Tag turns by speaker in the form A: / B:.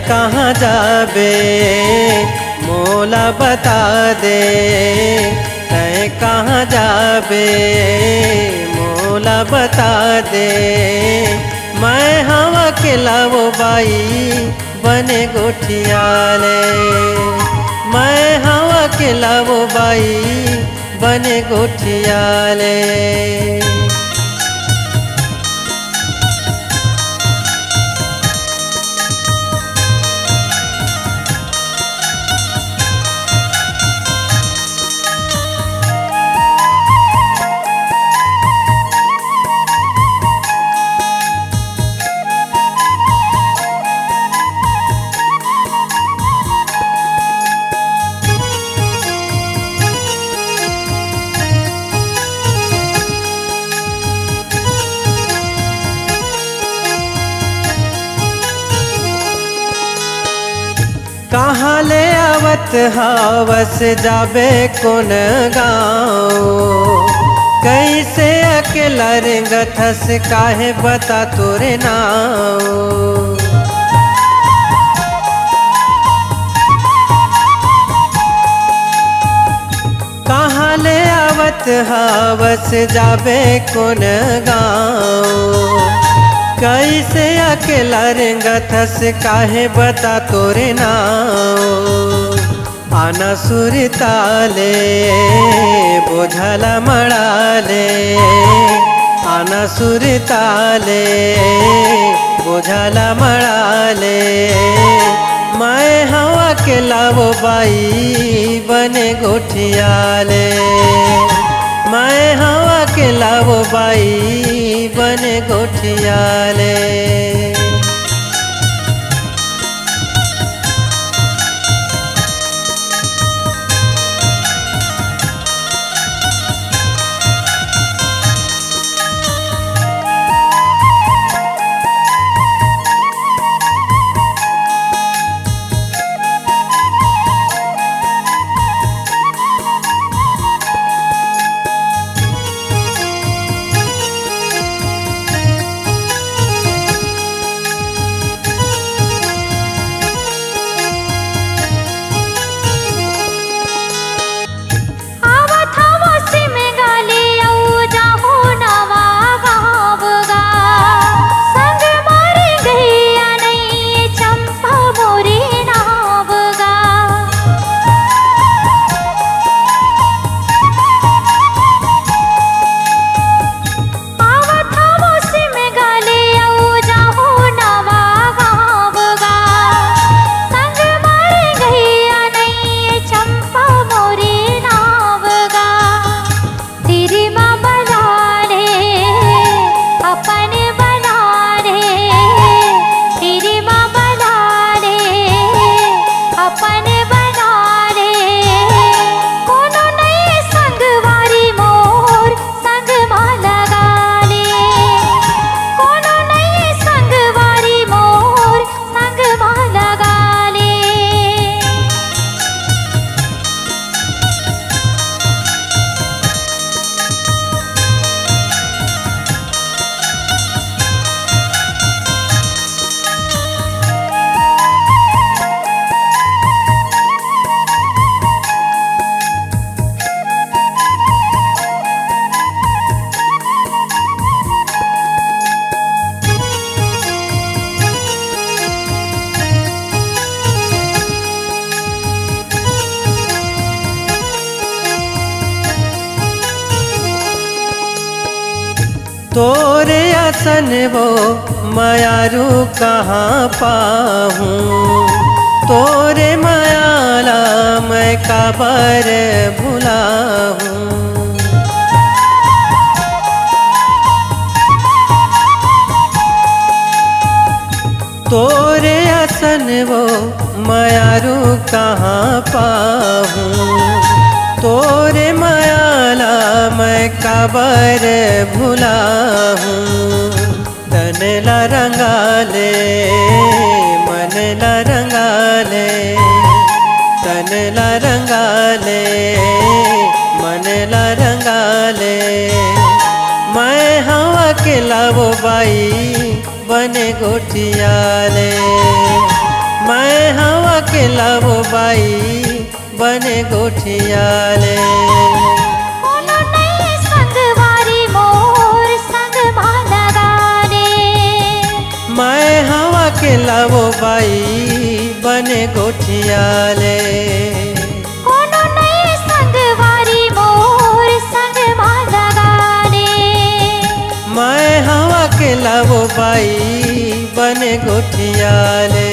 A: कहाँ जाबे मोला बता दे, तैं कहाँ जाबे मोला बता दे। मैं हवा के लावो बाई बने गोठियाले, मैं हवा के लावो बाई बने गोठियाले। कहाँ ले आवत हवस जाबे कौन गाँव, कैसे अकेला रेंगथस काहे बता तोरे नाव। कहाँ ले आवत हवस जाबे कौन गाँव, कैसे अकेला रेंगथस काहे बता तोरे नाव। आना सुरताले बोझला मड़ाले, आना सुरताले बोझला मड़ाले। मैं हवा के लावो बाई बने गोठियाले, मैं हवा के लावो बाई बने गोठियाले। तोरे आसन वो मायारू कहाँ पाहूँ, तोरे मायाला मैं काबर भुलाहूँ। तोरे आसन वो मायारू कहाँ पाहूँ, तोरे मायाला मैं काबर भुलाहूँ। तन ला रंगाले मन ला रंगाले, तन ला रंगाले मन ला रंगाले। मैं हवा के लावो बाई बने गोठियाले, मैं हवा के लावो बाई बने गोठियाले।
B: कोनो नहीं संगवारी मोर संग मालगाने,
A: मैं हवा के लावो बाई बने गोठियाले।
B: कोनो नहीं संगवारी मोर संग मालगाने,
A: मैं हवा के लावो बाई बने गोठियाले।